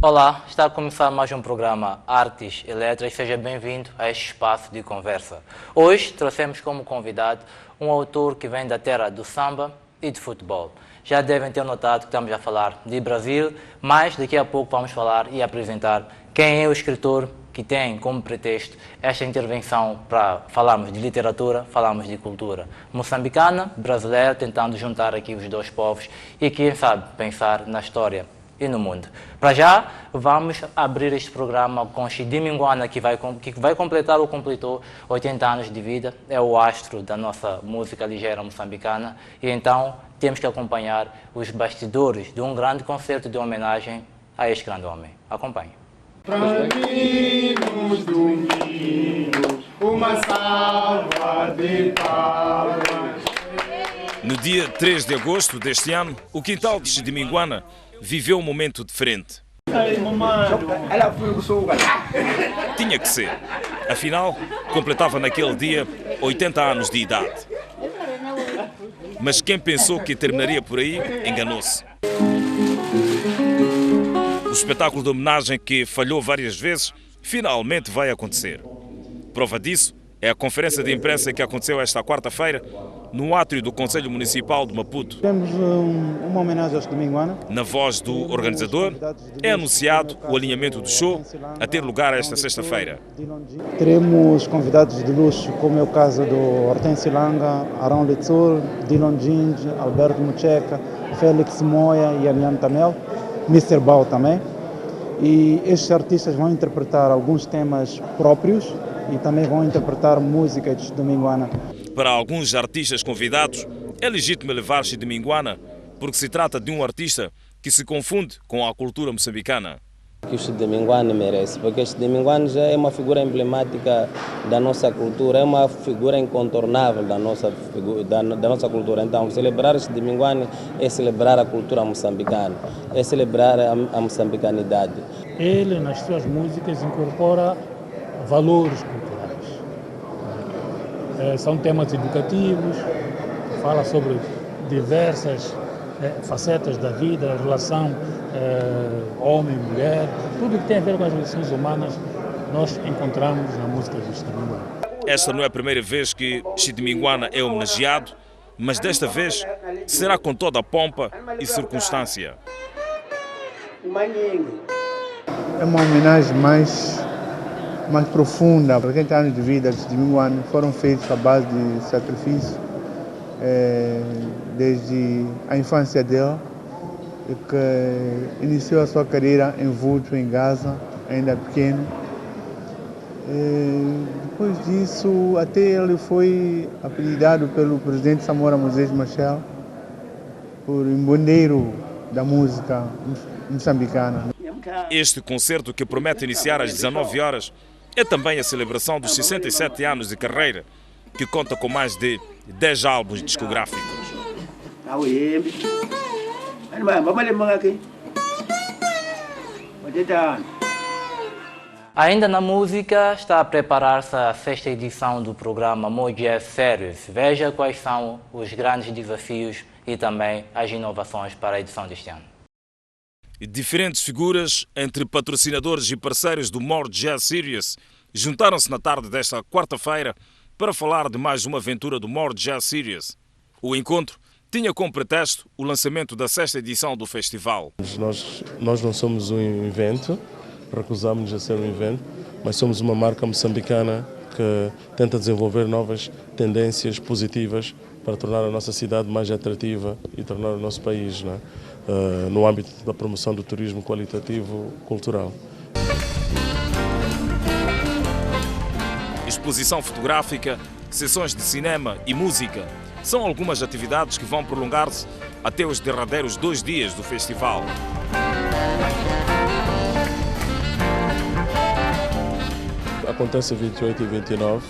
Olá, está a começar mais um programa Artes e Letras. Seja bem-vindo a este espaço de conversa. Hoje trouxemos como convidado um autor que vem da terra do samba e de futebol. Já devem ter notado que estamos a falar de Brasil, mas daqui a pouco vamos falar e apresentar quem é o escritor que tem como pretexto esta intervenção para falarmos de literatura, falarmos de cultura moçambicana, brasileira, tentando juntar aqui os dois povos e, quem sabe, pensar na história e no mundo. Para já, vamos abrir este programa com Chidi Minguana, que vai completar ou completou 80 anos de vida, é o astro da nossa música ligeira moçambicana, e então temos que acompanhar os bastidores de um grande concerto de homenagem a este grande homem. Acompanhe. Para mim, nos domingos, uma salva de palmas. No dia 3 de agosto deste ano, o quintal de Chidi Minguana viveu um momento diferente. Tinha que ser. Afinal, completava naquele dia 80 anos de idade. Mas quem pensou que terminaria por aí, enganou-se. O espetáculo de homenagem que falhou várias vezes, finalmente vai acontecer. Prova disso é a conferência de imprensa que aconteceu esta quarta-feira no átrio do Conselho Municipal de Maputo. Temos uma homenagem ao Chidi Minguana. Na voz do organizador, é anunciado o alinhamento do show a ter lugar esta sexta-feira. Teremos convidados de luxo, como é o caso do Hortêncio Langa, Arão Litsur, Dilon Ginge, Alberto Mucheca, Félix Moya e Ariane Tamel, Mr. Bau também. E estes artistas vão interpretar alguns temas próprios e também vão interpretar música de Chidi Minguana. Para alguns artistas convidados, é legítimo levar Chidi Minguana porque se trata de um artista que se confunde com a cultura moçambicana. Que o Chidi Minguana merece, porque o Chidi Minguana já é uma figura emblemática da nossa cultura, é uma figura incontornável da nossa cultura. Então, celebrar o Chidi Minguana é celebrar a cultura moçambicana, é celebrar a moçambicanidade. Ele, nas suas músicas, incorpora valores culturais. São temas educativos, fala sobre diversas facetas da vida, a relação homem e mulher, tudo que tem a ver com as relações humanas, nós encontramos na música de Chidi Minguana. Esta não é a primeira vez que Chidi Minguana é homenageado, mas desta vez será com toda a pompa e circunstância. É uma homenagem mais profunda. 80 anos de vida de Chidi Minguana foram feitos à base de sacrifício, desde a infância dele, que iniciou a sua carreira em Vulto, em Gaza, ainda pequeno. Depois disso, até ele foi apelidado pelo presidente Samora Moses Machel por embandeiro da música moçambicana. Este concerto, que promete iniciar às 19 horas, é também a celebração dos 67 anos de carreira, que conta com mais de 10 álbuns discográficos. Ainda na música, está a preparar-se a sexta edição do programa Mo Jazz Series. Veja quais são os grandes desafios e também as inovações para a edição deste ano. Diferentes figuras, entre patrocinadores e parceiros do More Jazz Series, juntaram-se na tarde desta quarta-feira para falar de mais uma aventura do More Jazz Series. O encontro tinha como pretexto o lançamento da sexta edição do festival. Nós não somos um evento, recusamos-nos a ser um evento, mas somos uma marca moçambicana que tenta desenvolver novas tendências positivas para tornar a nossa cidade mais atrativa e tornar o nosso país, né, no âmbito da promoção do turismo qualitativo cultural. Exposição fotográfica, sessões de cinema e música são algumas atividades que vão prolongar-se até os derradeiros 2 dias do festival. Acontece 28 e 29,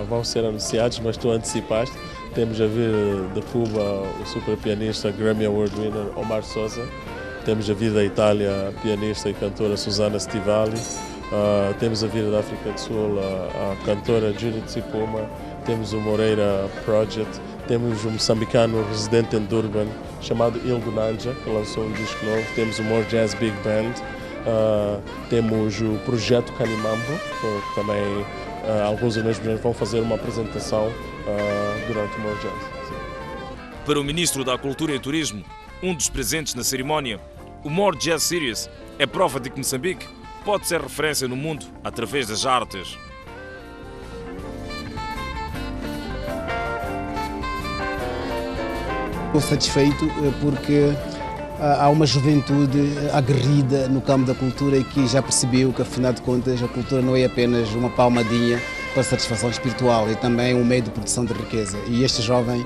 vão ser anunciados, mas tu antecipaste. Temos a vir de Cuba o super pianista Grammy Award winner Omar Sosa. Temos a vir da Itália a pianista e cantora Susana Stivali. Temos a Vida da África do Sul, a cantora Judith Sipoma, temos o Moreira Project, temos um moçambicano residente em Durban chamado Ildo Nanja, que lançou um disco novo, temos o More Jazz Big Band, temos o Projeto Canimambo, que também alguns dos meus membros vão fazer uma apresentação durante o More Jazz. Sim. Para o Ministro da Cultura e Turismo, um dos presentes na cerimónia, o More Jazz Series é prova de que Moçambique pode ser referência no mundo através das artes. Estou satisfeito porque há uma juventude aguerrida no campo da cultura e que já percebeu que, afinal de contas, a cultura não é apenas uma palmadinha para satisfação espiritual, é também um meio de produção de riqueza. E este jovem,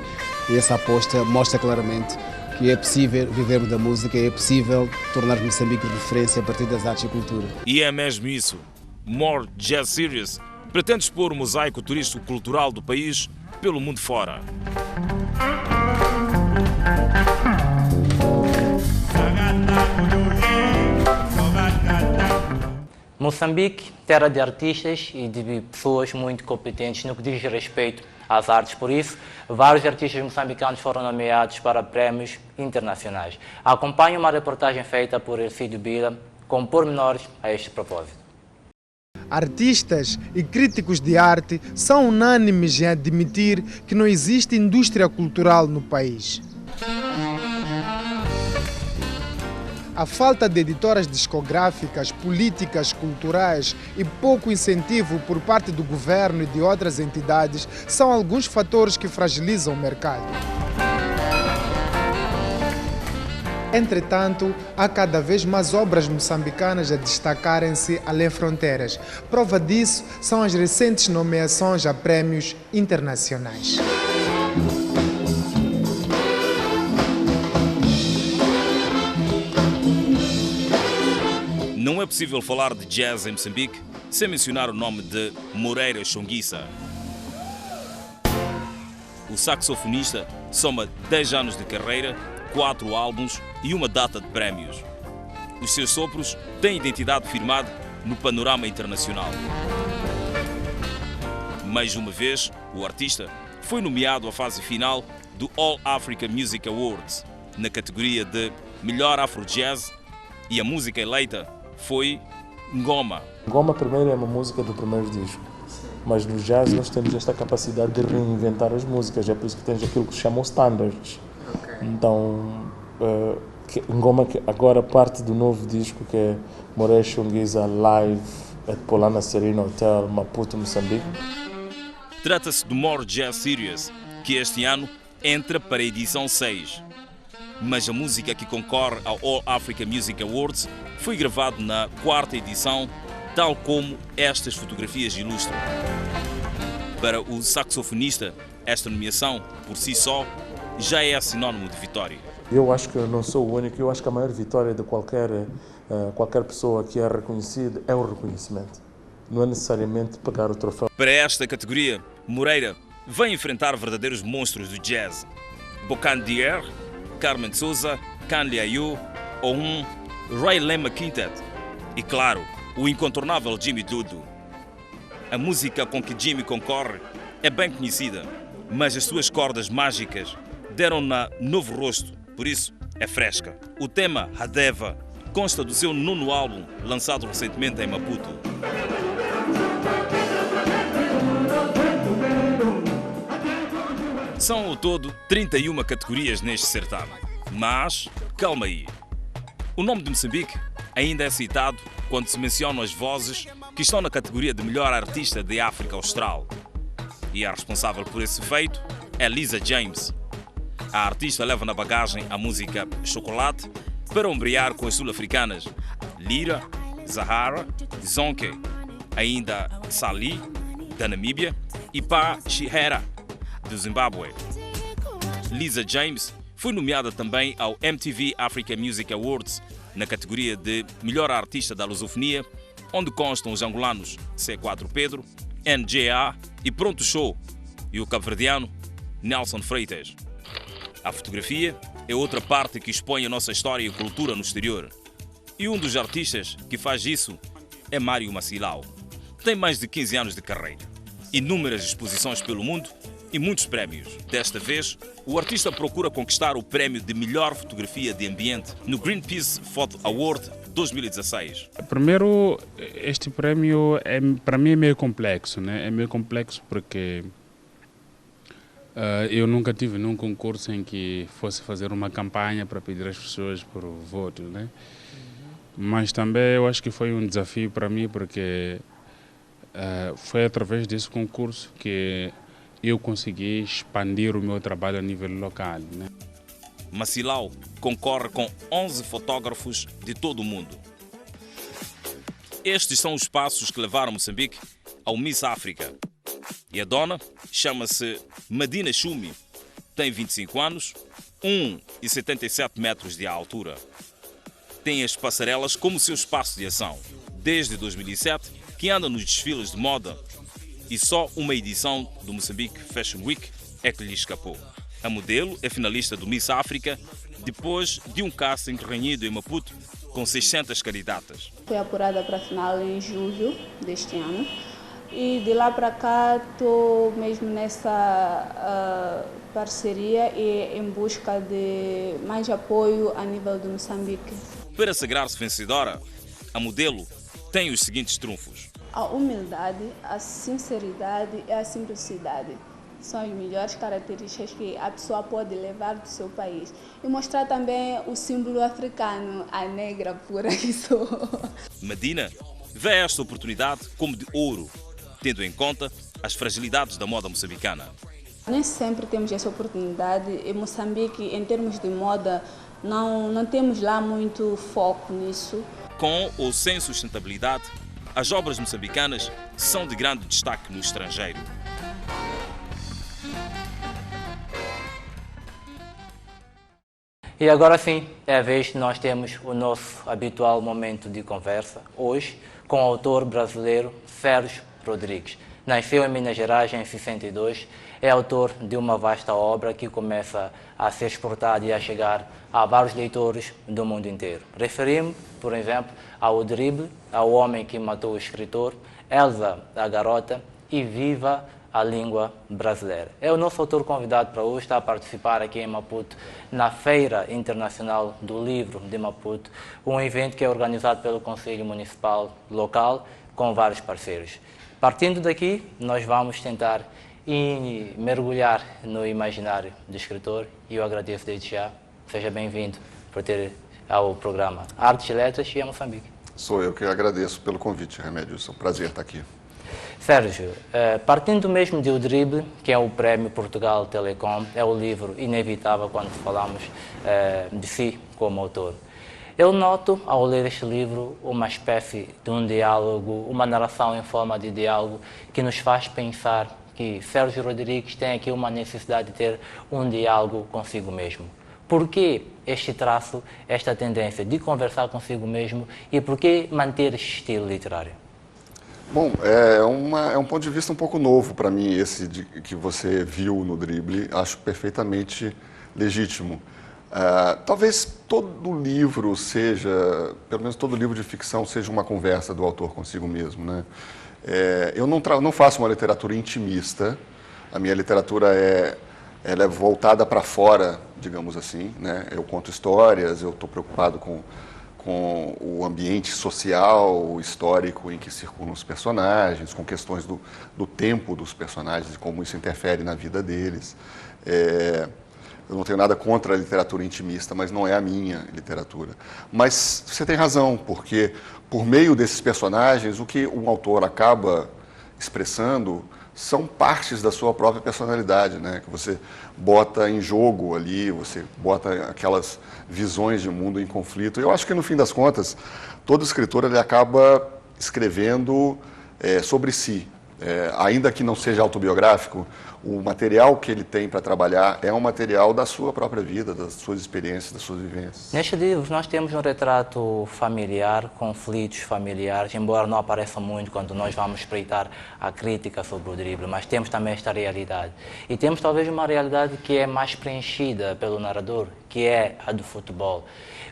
essa aposta, mostra claramente que é possível vivermos da música, é possível tornar Moçambique de referência a partir das artes e cultura. E é mesmo isso. More Jazz Series pretende expor o mosaico turístico-cultural do país pelo mundo fora. Moçambique, terra de artistas e de pessoas muito competentes no que diz respeito às artes. Por isso, vários artistas moçambicanos foram nomeados para prémios internacionais. Acompanhe uma reportagem feita por Ercídio Bila com pormenores a este propósito. Artistas e críticos de arte são unânimes em admitir que não existe indústria cultural no país. A falta de editoras discográficas, políticas culturais e pouco incentivo por parte do governo e de outras entidades são alguns fatores que fragilizam o mercado. Entretanto, há cada vez mais obras moçambicanas a destacarem-se além fronteiras. Prova disso são as recentes nomeações a prémios internacionais. Não é possível falar de jazz em Moçambique sem mencionar o nome de Moreira Chonguissa. O saxofonista soma 10 anos de carreira, 4 álbuns e uma data de prémios. Os seus sopros têm identidade firmada no panorama internacional. Mais uma vez, o artista foi nomeado à fase final do All Africa Music Awards, na categoria de Melhor Afro-Jazz, e a música eleita foi Ngoma. Ngoma primeiro é uma música do primeiro disco, mas no jazz nós temos esta capacidade de reinventar as músicas, é por isso que temos aquilo que se chamam standards. Então, Ngoma agora parte do novo disco que é Moreira Chonguissa Live at Polana Serena Hotel, Maputo, Moçambique. Trata-se do More Jazz Series, que este ano entra para a edição 6. Mas a música que concorre ao All Africa Music Awards foi gravada na 4ª edição, tal como estas fotografias ilustram. Para o saxofonista, esta nomeação, por si só, já é sinónimo de vitória. Eu acho que eu não sou o único, eu acho que a maior vitória de qualquer pessoa que é reconhecida é o reconhecimento. Não é necessariamente pegar o troféu. Para esta categoria, Moreira vem enfrentar verdadeiros monstros do jazz. Bocan Dier, Carmen Souza, Canli Ayu, Ohun, Ray Lema Quintet e, claro, o incontornável Jimmy Dudu. A música com que Jimmy concorre é bem conhecida, mas as suas cordas mágicas deram-na novo rosto, por isso é fresca. O tema Hadeva consta do seu 9º álbum, lançado recentemente em Maputo. São ao todo 31 categorias neste certame. Mas, calma aí. O nome de Moçambique ainda é citado quando se mencionam as vozes que estão na categoria de melhor artista de África Austral. E a responsável por esse feito é Lisa James. A artista leva na bagagem a música Chocolate para ombrear com as sul-africanas Lira, Zahara, Zonke, ainda Sali, da Namíbia, e Pa Chihera, do Zimbábue. Lisa James foi nomeada também ao MTV Africa Music Awards na categoria de Melhor Artista da Lusofonia, onde constam os angolanos C4 Pedro, NJA e Pronto Show, e o cabo-verdiano Nelson Freitas. A fotografia é outra parte que expõe a nossa história e cultura no exterior. E um dos artistas que faz isso é Mário Macilau. Tem mais de 15 anos de carreira, inúmeras exposições pelo mundo e muitos prémios. Desta vez, o artista procura conquistar o prémio de melhor fotografia de ambiente no Greenpeace Photo Award 2016. Primeiro, este prémio para mim é meio complexo, né? É meio complexo porque eu nunca tive num concurso em que fosse fazer uma campanha para pedir às pessoas por voto, né? Mas também eu acho que foi um desafio para mim porque foi através desse concurso que eu consegui expandir o meu trabalho a nível local, né? Macilau concorre com 11 fotógrafos de todo o mundo. Estes são os passos que levaram Moçambique ao Miss África. E a dona chama-se Medina Chumi. Tem 25 anos, 1,77 metros de altura. Tem as passarelas como seu espaço de ação. Desde 2007 que anda nos desfiles de moda e só uma edição do Moçambique Fashion Week é que lhe escapou. A modelo é finalista do Miss África depois de um casting renhido em Maputo com 600 candidatas. Fui apurada para a final em julho deste ano e de lá para cá estou mesmo nessa parceria e em busca de mais apoio a nível do Moçambique. Para sagrar-se vencedora, a modelo tem os seguintes trunfos: a humildade, a sinceridade e a simplicidade. São as melhores características que a pessoa pode levar do seu país. E mostrar também o símbolo africano, a negra pura que sou. Medina vê esta oportunidade como de ouro, tendo em conta as fragilidades da moda moçambicana. Nem sempre temos essa oportunidade. Em Moçambique, em termos de moda, não temos lá muito foco nisso. Com ou sem sustentabilidade, as obras moçambicanas são de grande destaque no estrangeiro. E agora sim, é a vez que nós temos o nosso habitual momento de conversa, hoje com o autor brasileiro Sérgio Rodrigues. Nasceu em Minas Gerais em 62, é autor de uma vasta obra que começa a ser exportada e a chegar a vários leitores do mundo inteiro. Referi-me, por exemplo, ao Drible, ao Homem que Matou o Escritor, Elsa, a Garota e Viva a Língua Brasileira. É o nosso autor convidado para hoje, está a participar aqui em Maputo, na Feira Internacional do Livro de Maputo, um evento que é organizado pelo Conselho Municipal local, com vários parceiros. Partindo daqui, nós vamos tentar mergulhar no imaginário do escritor e eu agradeço desde já. Seja bem-vindo por ter ao programa Artes e Letras e a Moçambique. Sou eu que agradeço pelo convite, Remédios. É um prazer estar aqui. Sérgio, partindo mesmo de O Drible, que é o Prémio Portugal Telecom, é o livro inevitável quando falamos de si como autor. Eu noto, ao ler este livro, uma espécie de um diálogo, uma narração em forma de diálogo que nos faz pensar que Sérgio Rodrigues tem aqui uma necessidade de ter um diálogo consigo mesmo. Por que este traço, esta tendência de conversar consigo mesmo e por que manter este estilo literário? Bom, é um ponto de vista um pouco novo para mim, esse que você viu no Drible. Acho perfeitamente legítimo. Talvez todo livro seja, pelo menos todo livro de ficção, seja uma conversa do autor consigo mesmo, né? Eu não faço uma literatura intimista. A minha literatura ela é voltada para fora, digamos assim, né? Eu conto histórias, eu estou preocupado com o ambiente social, histórico em que circulam os personagens, com questões do tempo dos personagens e como isso interfere na vida deles. Eu não tenho nada contra a literatura intimista, mas não é a minha literatura. Mas você tem razão, porque por meio desses personagens, o que um autor acaba expressando são partes da sua própria personalidade, né? Que você bota em jogo ali, você bota aquelas visões de mundo em conflito. Eu acho que, no fim das contas, todo escritor ele acaba escrevendo sobre si. Ainda que não seja autobiográfico, o material que ele tem para trabalhar é um material da sua própria vida, das suas experiências, das suas vivências. Neste livro nós temos um retrato familiar, conflitos familiares, embora não apareça muito quando nós vamos espreitar a crítica sobre o Drible, mas temos também esta realidade. E temos talvez uma realidade que é mais preenchida pelo narrador, que é a do futebol.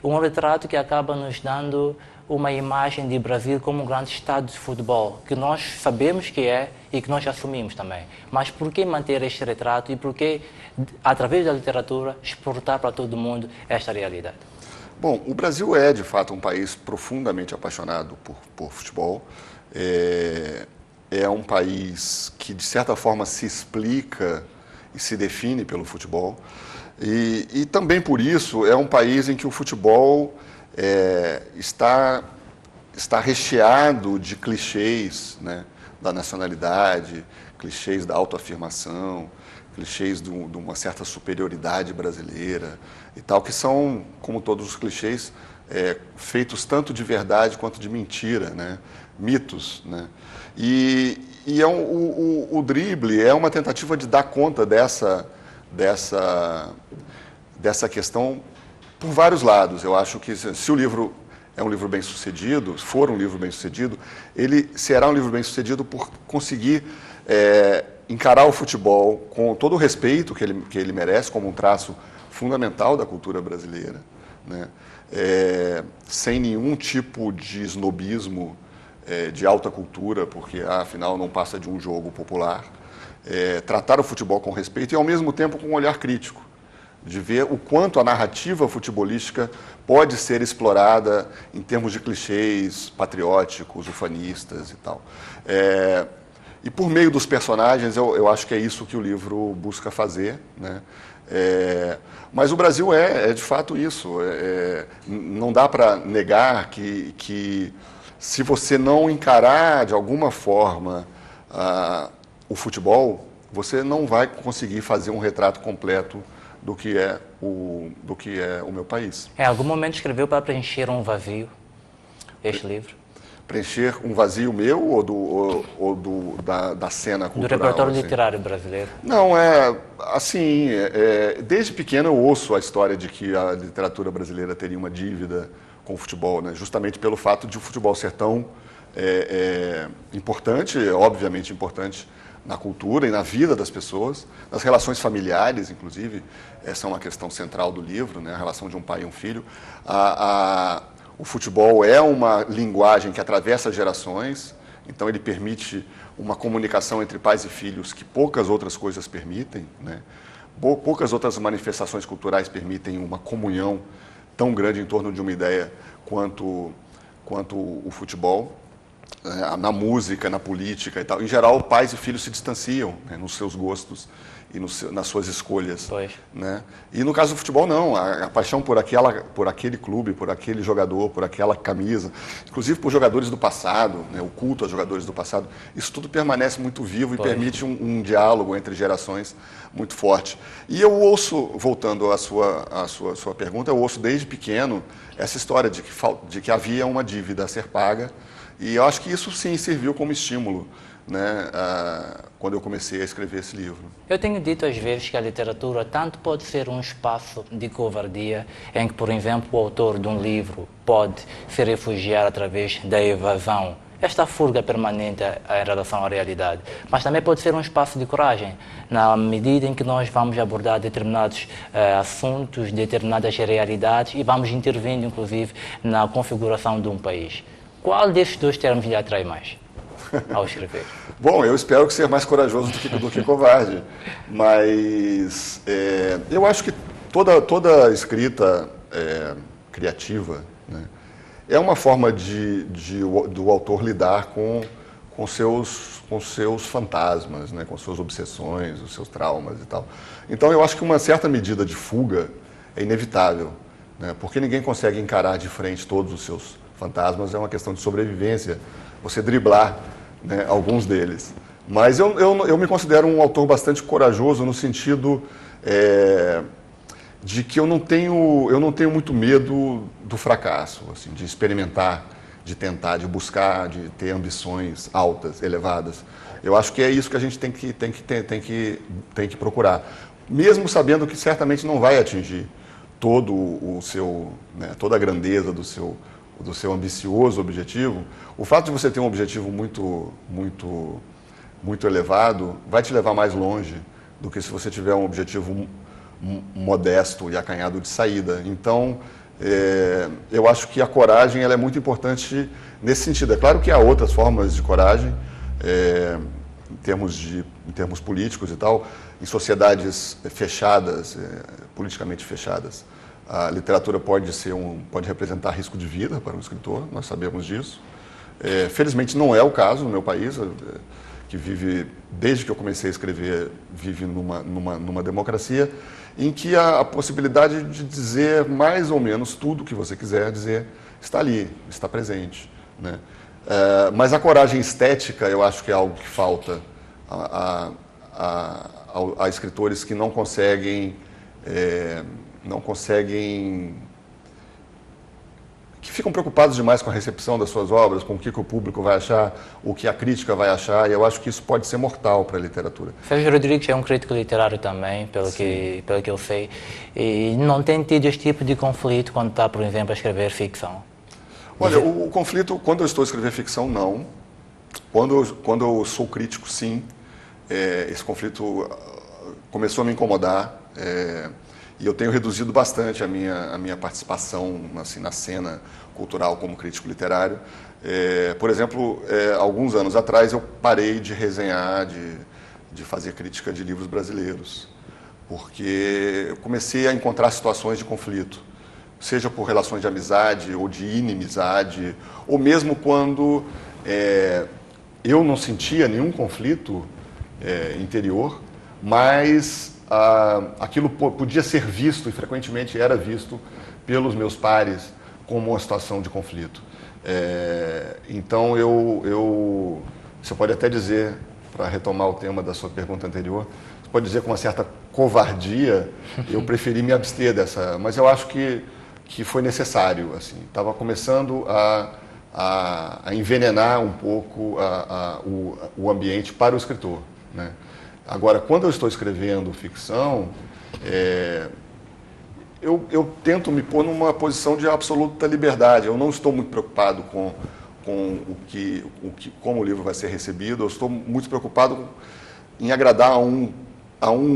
Um retrato que acaba nos dando uma imagem de Brasil como um grande estado de futebol, que nós sabemos que é e que nós assumimos também. Mas por que manter este retrato e por que, através da literatura, exportar para todo mundo esta realidade? Bom, o Brasil é, de fato, um país profundamente apaixonado por futebol. É um país que, de certa forma, se explica e se define pelo futebol. E também por isso é um país em que o futebol está recheado de clichês, né, da nacionalidade, clichês da autoafirmação, clichês de uma certa superioridade brasileira e tal, que são, como todos os clichês, feitos tanto de verdade quanto de mentira, né, mitos, né. O drible é uma tentativa de dar conta dessa questão por vários lados. Eu acho que se o livro é um livro bem-sucedido, for um livro bem-sucedido, ele será um livro bem-sucedido por conseguir encarar o futebol com todo o respeito que ele merece, como um traço fundamental da cultura brasileira, né? Sem nenhum tipo de snobismo, de alta cultura, porque afinal não passa de um jogo popular. Tratar o futebol com respeito e ao mesmo tempo com um olhar crítico, de ver o quanto a narrativa futebolística pode ser explorada em termos de clichês patrióticos, ufanistas e tal. E por meio dos personagens, eu acho que é isso que o livro busca fazer, né? Mas o Brasil de fato isso. Não dá para negar que se você não encarar de alguma forma o futebol, você não vai conseguir fazer um retrato completo do que é o meu país. Em algum momento escreveu para preencher um vazio este livro? Preencher um vazio meu ou da cena cultural? Do repertório assim? literário brasileiro? Não, assim, desde pequeno eu ouço a história de que a literatura brasileira teria uma dívida com o futebol, né? Justamente pelo fato de o futebol ser tão importante, obviamente importante, na cultura e na vida das pessoas, nas relações familiares, inclusive. Essa é uma questão central do livro, né? A relação de um pai e um filho. O futebol é uma linguagem que atravessa gerações, então ele permite uma comunicação entre pais e filhos que poucas outras coisas permitem, né? Poucas outras manifestações culturais permitem uma comunhão tão grande em torno de uma ideia quanto o futebol. Na música, na política e tal. Em geral, pais e filhos se distanciam, né, nos seus gostos e nas suas escolhas. Né? E no caso do futebol, não. A paixão por aquele clube, por aquele jogador, por aquela camisa, inclusive por jogadores do passado, né, o culto aos jogadores do passado, isso tudo permanece muito vivo e permite um diálogo entre gerações muito forte. E eu ouço, voltando à sua pergunta, eu ouço desde pequeno essa história de que havia uma dívida a ser paga. E eu acho que isso sim serviu como estímulo, né, quando eu comecei a escrever esse livro. Eu tenho dito às vezes que a literatura tanto pode ser um espaço de covardia, em que, por exemplo, o autor de um livro pode se refugiar através da evasão, esta fuga permanente em relação à realidade, mas também pode ser um espaço de coragem, na medida em que nós vamos abordar determinados assuntos, determinadas realidades e vamos intervindo, inclusive, na configuração de um país. Qual desses dois termos lhe atrai mais ao escrever? Bom, eu espero que seja mais corajoso do que covarde, mas eu acho que toda escrita criativa, né, é uma forma do autor lidar com seus fantasmas, né, com suas obsessões, os seus traumas e tal. Então eu acho que uma certa medida de fuga é inevitável, né, porque ninguém consegue encarar de frente todos os seus fantasmas. É uma questão de sobrevivência, você driblar, né, alguns deles. Mas eu me considero um autor bastante corajoso no sentido de que eu não tenho muito medo do fracasso, assim, de experimentar, de tentar, de buscar, de ter ambições altas, elevadas. Eu acho que é isso que a gente tem que procurar, mesmo sabendo que certamente não vai atingir todo o seu, né, toda a grandeza do seu ambicioso objetivo. O fato de você ter um objetivo muito elevado vai te levar mais longe do que se você tiver um objetivo modesto e acanhado de saída. Então, eu acho que a coragem ela é muito importante nesse sentido. É claro que há outras formas de coragem, em termos políticos e tal, em sociedades fechadas, politicamente fechadas. A literatura pode representar risco de vida para um escritor, nós sabemos disso. Felizmente não é o caso no meu país, que vive, desde que eu comecei a escrever, vive numa democracia em que a possibilidade de dizer mais ou menos tudo o que você quiser dizer está ali, está presente, né? Mas a coragem estética, eu acho que é algo que falta a escritores que não conseguem, que ficam preocupados demais com a recepção das suas obras, com o que o público vai achar, o que a crítica vai achar, e eu acho que isso pode ser mortal para a literatura. Sérgio Rodrigues é um crítico literário também, pelo que eu sei, e não tem tido esse tipo de conflito quando está, por exemplo, a escrever ficção? Olha, o conflito, quando eu estou a escrever ficção, não. Quando eu sou crítico, sim. Esse conflito começou a me incomodar, e eu tenho reduzido bastante a minha participação assim, na cena cultural como crítico literário. Por exemplo, alguns anos atrás eu parei de resenhar, de fazer crítica de livros brasileiros, porque eu comecei a encontrar situações de conflito, seja por relações de amizade ou de inimizade, ou mesmo quando eu não sentia nenhum conflito interior, mas aquilo podia ser visto, e frequentemente era visto, pelos meus pares como uma situação de conflito. Então, você pode até dizer, para retomar o tema da sua pergunta anterior, você pode dizer com uma certa covardia, eu preferi me abster dessa, mas eu acho que foi necessário. Estava começando a envenenar um pouco o ambiente para o escritor, né? Agora, quando eu estou escrevendo ficção, eu tento me pôr numa posição de absoluta liberdade. Eu não estou muito preocupado com como o livro vai ser recebido. Eu estou muito preocupado em agradar a um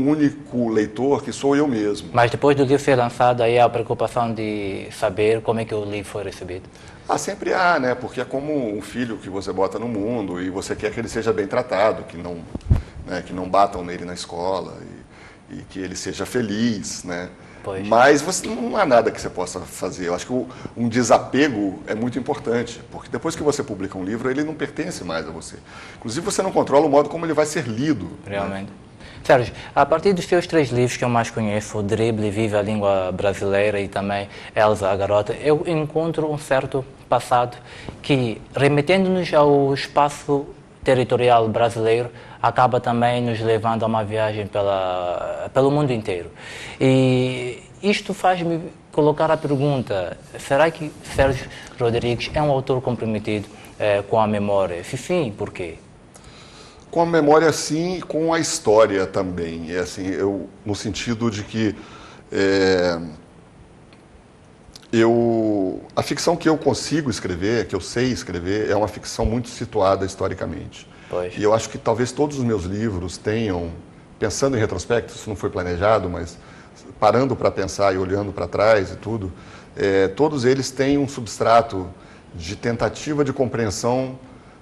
único leitor, que sou eu mesmo. Mas depois do livro ser lançado, aí há a preocupação de saber como é que o livro foi recebido? Sempre há, né? Porque é como um filho que você bota no mundo e você quer que ele seja bem tratado, que não batam nele na escola e que ele seja feliz, né? Pois. Mas não há nada que você possa fazer. Eu acho que um desapego é muito importante, porque depois que você publica um livro, ele não pertence mais a você. Inclusive, você não controla o modo como ele vai ser lido. Realmente. Né? Sérgio, a partir dos seus 3 livros que eu mais conheço, O Drible, Viva a Língua Brasileira e também Elsa, a Garota, eu encontro um certo passado que, remetendo-nos ao espaço territorial brasileiro, acaba também nos levando a uma viagem pelo mundo inteiro. E isto faz-me colocar a pergunta, será que Sérgio Rodrigues é um autor comprometido com a memória? Se sim, por quê? Com a memória, sim, e com a história também. No sentido de que a ficção que eu consigo escrever, que eu sei escrever, é uma ficção muito situada historicamente. Pois. E eu acho que talvez todos os meus livros tenham, pensando em retrospecto, isso não foi planejado, mas parando para pensar e olhando para trás e tudo, todos eles têm um substrato de tentativa de compreensão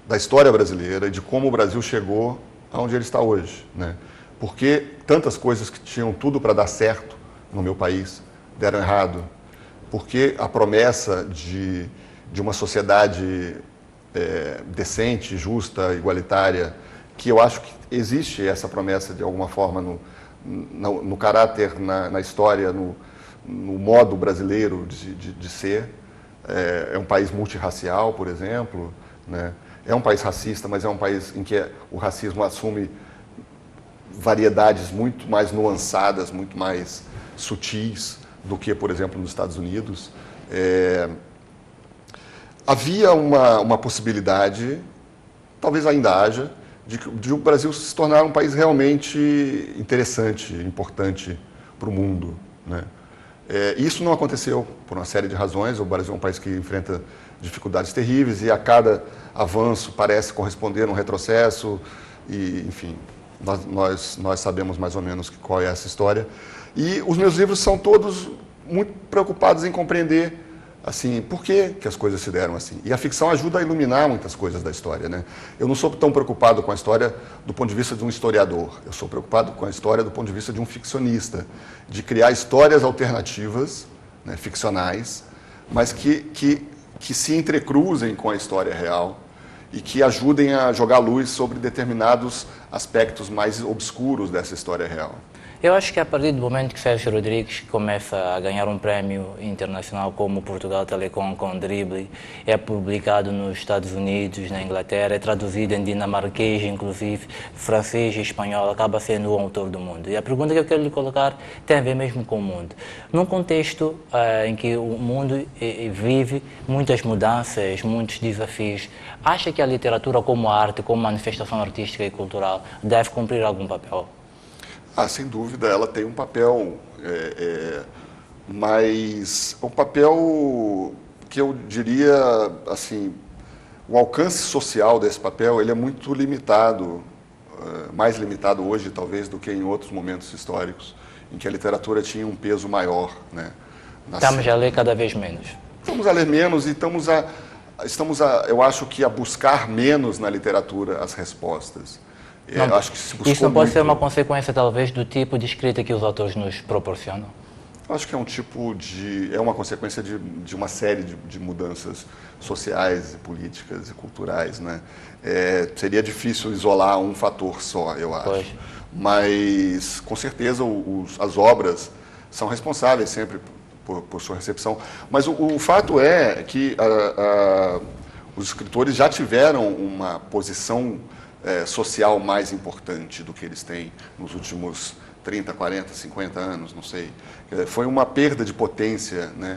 da história brasileira e de como o Brasil chegou aonde ele está hoje, né? Porque tantas coisas que tinham tudo para dar certo no meu país deram errado. Porque a promessa de uma sociedade decente, justa, igualitária, que eu acho que existe essa promessa de alguma forma no caráter, na história, no modo brasileiro de ser. É um país multirracial, por exemplo, né? É um país racista, mas é um país em que o racismo assume variedades muito mais nuançadas, muito mais sutis do que, por exemplo, nos Estados Unidos. Havia uma possibilidade, talvez ainda haja, de o Brasil se tornar um país realmente interessante, importante para o mundo, né? Isso não aconteceu por uma série de razões. O Brasil é um país que enfrenta dificuldades terríveis e a cada avanço parece corresponder a um retrocesso e, enfim, nós sabemos mais ou menos qual é essa história. E os meus livros são todos muito preocupados em compreender assim, por que as coisas se deram assim. E a ficção ajuda a iluminar muitas coisas da história, né? Eu não sou tão preocupado com a história do ponto de vista de um historiador. Eu sou preocupado com a história do ponto de vista de um ficcionista, de criar histórias alternativas, né, ficcionais, mas que se entrecruzem com a história real e que ajudem a jogar luz sobre determinados aspectos mais obscuros dessa história real. Eu acho que a partir do momento que Sérgio Rodrigues começa a ganhar um prémio internacional como Portugal Telecom com Dribbli, é publicado nos Estados Unidos, na Inglaterra, é traduzido em dinamarquês, inclusive, francês e espanhol, acaba sendo o autor do mundo. E a pergunta que eu quero lhe colocar tem a ver mesmo com o mundo. Num contexto em que o mundo vive muitas mudanças, muitos desafios, acha que a literatura como arte, como manifestação artística e cultural, deve cumprir algum papel? Sem dúvida, ela tem um papel, mas um papel que eu diria, assim, o alcance social desse papel ele é muito limitado, mais limitado hoje, talvez, do que em outros momentos históricos, em que a literatura tinha um peso maior, né? Estamos a ler cada vez menos. Estamos a ler menos e eu acho que a buscar menos na literatura as respostas. Não, acho que se buscou isso não pode muito... ser uma consequência, talvez, do tipo de escrita que os autores nos proporcionam? Acho que é um tipo de... é uma consequência de uma série de mudanças sociais, políticas e culturais, né? Seria difícil isolar um fator só, eu acho. Pois. Mas, com certeza, as obras são responsáveis sempre por sua recepção. Mas o fato é que os escritores já tiveram uma posição social mais importante do que eles têm nos últimos 30, 40, 50 anos, não sei. Foi uma perda de potência, né?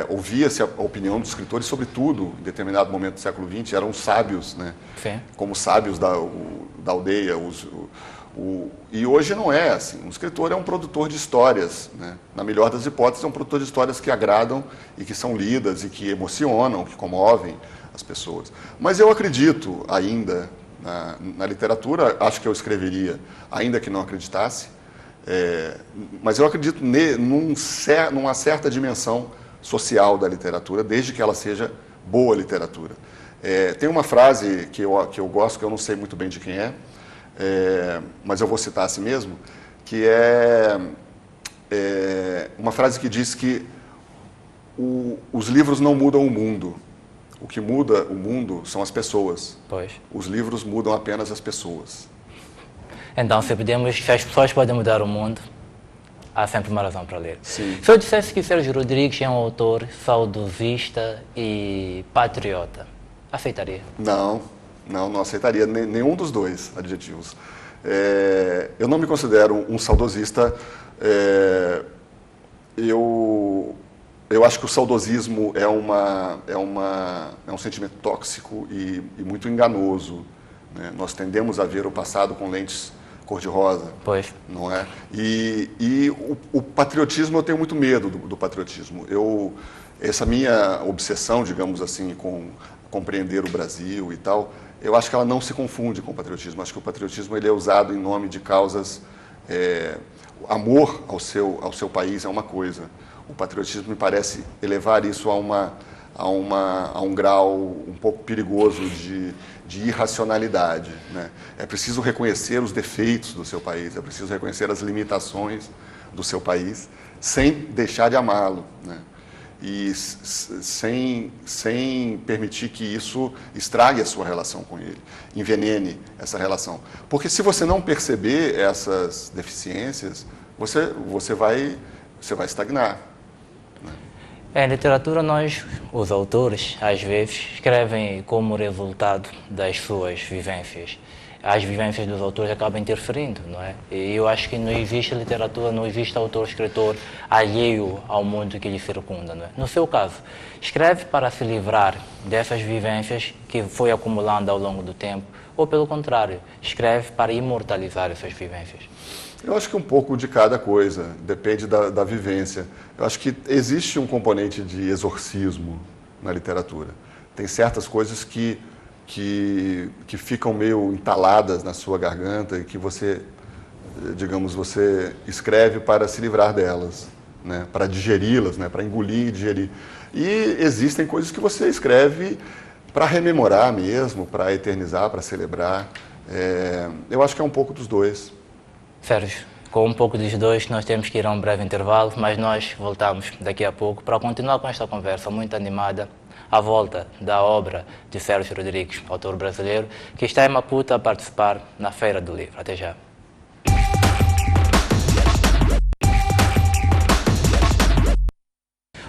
Ouvia-se a opinião dos escritores sobre tudo, em determinado momento do século XX, eram sábios, né? Sim. Como sábios da aldeia. E hoje não é assim. Um escritor é um produtor de histórias, né? Na melhor das hipóteses, é um produtor de histórias que agradam e que são lidas e que emocionam, que comovem as pessoas. Mas eu acredito ainda na literatura, acho que eu escreveria, ainda que não acreditasse, mas eu acredito numa certa dimensão social da literatura, desde que ela seja boa literatura. Tem uma frase que eu gosto, que eu não sei muito bem de quem mas eu vou citar assim mesmo, que é uma frase que diz que os livros não mudam o mundo. O que muda o mundo são as pessoas. Pois. Os livros mudam apenas as pessoas. Então, se as pessoas podem mudar o mundo, há sempre uma razão para ler. Sim. Se eu dissesse que Sérgio Rodrigues é um autor saudosista e patriota, aceitaria? Não aceitaria nenhum dos dois adjetivos. Eu não me considero um saudosista. Eu acho que o saudosismo é um sentimento tóxico e muito enganoso, né? Nós tendemos a ver o passado com lentes cor-de-rosa. Pois. Não é? E o patriotismo, eu tenho muito medo do patriotismo. Essa minha obsessão, digamos assim, com compreender o Brasil e tal, eu acho que ela não se confunde com o patriotismo. Acho que o patriotismo ele é usado em nome de causas... amor ao seu país é uma coisa. O patriotismo me parece elevar isso a um grau um pouco perigoso de irracionalidade, né? É preciso reconhecer os defeitos do seu país, é preciso reconhecer as limitações do seu país, sem deixar de amá-lo, né? E sem permitir que isso estrague a sua relação com ele, envenene essa relação. Porque se você não perceber essas deficiências, você vai estagnar. Em literatura, os autores, às vezes, escrevem como resultado das suas vivências. As vivências dos autores acabam interferindo, não é? E eu acho que não existe literatura, não existe autor-escritor alheio ao mundo que lhe circunda, não é? No seu caso, escreve para se livrar dessas vivências que foi acumulando ao longo do tempo, ou pelo contrário, escreve para imortalizar essas vivências? Eu acho que um pouco de cada coisa, depende da vivência. Eu acho que existe um componente de exorcismo na literatura. Tem certas coisas que ficam meio entaladas na sua garganta e que você escreve para se livrar delas, né, para digeri-las, né, para engolir e digerir. E existem coisas que você escreve para rememorar mesmo, para eternizar, para celebrar. Eu acho que é um pouco dos dois. Sérgio, com um pouco dos dois, nós temos que ir a um breve intervalo, mas nós voltamos daqui a pouco para continuar com esta conversa muito animada à volta da obra de Sérgio Rodrigues, autor brasileiro, que está em Maputo a participar na Feira do Livro. Até já.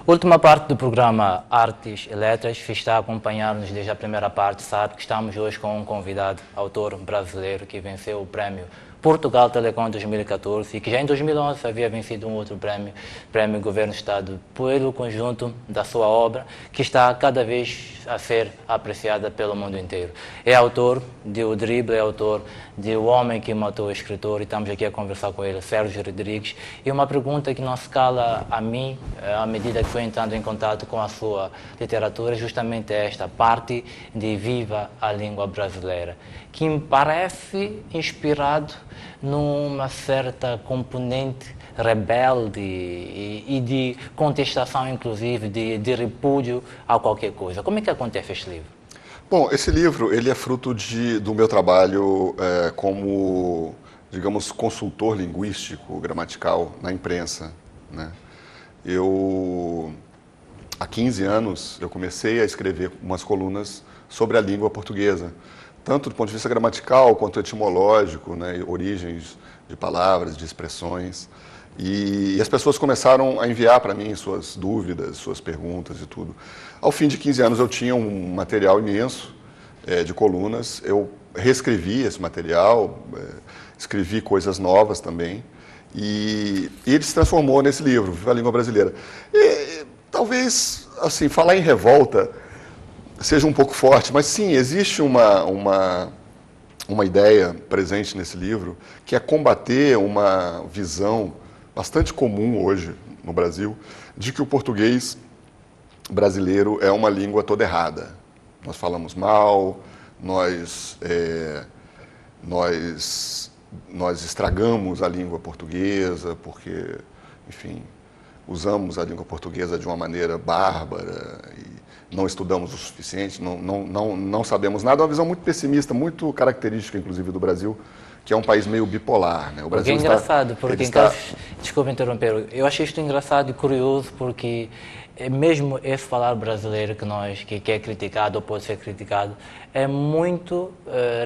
Última parte do programa Artes e Letras, está a acompanhar-nos desde a primeira parte, sabe que estamos hoje com um convidado, autor brasileiro, que venceu o prémio Portugal Telecom 2014 e que já em 2011 havia vencido um outro prémio Governo do Estado, pelo conjunto da sua obra, que está cada vez a ser apreciada pelo mundo inteiro. É autor de O Drible, é autor de O Homem que Matou o Escritor, e estamos aqui a conversar com ele, Sérgio Rodrigues. E uma pergunta que não se cala a mim, à medida que fui entrando em contato com a sua literatura, é justamente esta parte de Viva a Língua Brasileira, que me parece inspirado numa certa componente rebelde e de contestação, inclusive, de repúdio a qualquer coisa. Como é que acontece este livro? Bom, esse livro ele é fruto do meu trabalho como, digamos, consultor linguístico, gramatical na imprensa, né? Há 15 anos, eu comecei a escrever umas colunas sobre a língua portuguesa, tanto do ponto de vista gramatical quanto etimológico, né, origens de palavras, de expressões. E as pessoas começaram a enviar para mim suas dúvidas, suas perguntas e tudo. Ao fim de 15 anos eu tinha um material imenso de colunas, eu reescrevi esse material, escrevi coisas novas também, e ele se transformou nesse livro, Viva a Língua Brasileira. E talvez, assim, falar em revolta seja um pouco forte, mas sim, existe uma ideia presente nesse livro, que é combater uma visão bastante comum hoje no Brasil, de que o português brasileiro é uma língua toda errada. Nós falamos mal, nós estragamos a língua portuguesa, porque, enfim, usamos a língua portuguesa de uma maneira bárbara e não estudamos o suficiente, não sabemos nada. É uma visão muito pessimista, muito característica, inclusive, do Brasil, que é um país meio bipolar, né? O Brasil porque é engraçado, porque em caso... Desculpa interromper, eu achei isto engraçado e curioso, porque mesmo esse falar brasileiro que é criticado ou pode ser criticado, é muito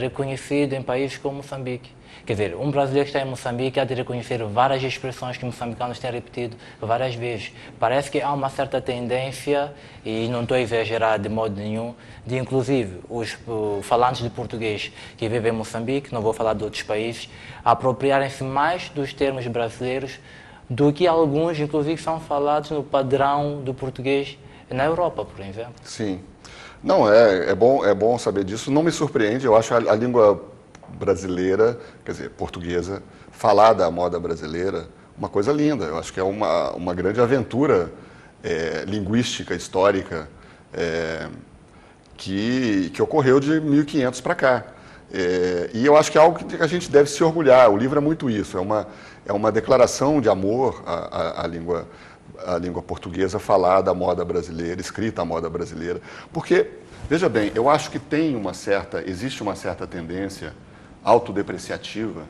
reconhecido em países como Moçambique. Quer dizer, um brasileiro que está em Moçambique há de reconhecer várias expressões que moçambicanos têm repetido várias vezes. Parece que há uma certa tendência, e não estou a exagerar de modo nenhum, de inclusive os falantes de português que vivem em Moçambique, não vou falar de outros países, apropriarem-se mais dos termos brasileiros do que alguns, inclusive, são falados no padrão do português na Europa, por exemplo. Sim. Não, é bom saber disso. Não me surpreende, eu acho a língua brasileira, quer dizer, portuguesa, falar da moda brasileira, uma coisa linda. Eu acho que é uma grande aventura linguística, histórica, que ocorreu de 1500 para cá. E eu acho que é algo que a gente deve se orgulhar. O livro é muito isso, é uma declaração de amor à língua portuguesa, falar da moda brasileira, escrita à moda brasileira. Porque, veja bem, eu acho que existe uma certa tendência autodepreciativa,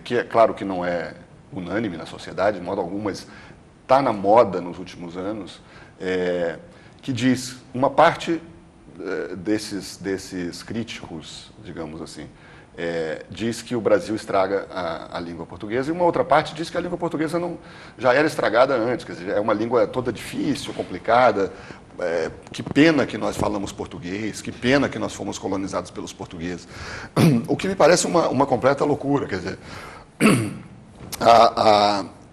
que é claro que não é unânime na sociedade, de modo algum, mas está na moda nos últimos anos, que diz, uma parte desses críticos, digamos assim, diz que o Brasil estraga a língua portuguesa, e uma outra parte diz que a língua portuguesa já era estragada antes, quer dizer, é uma língua toda difícil, complicada. Que pena que nós falamos português, que pena que nós fomos colonizados pelos portugueses. O que me parece uma completa loucura, quer dizer,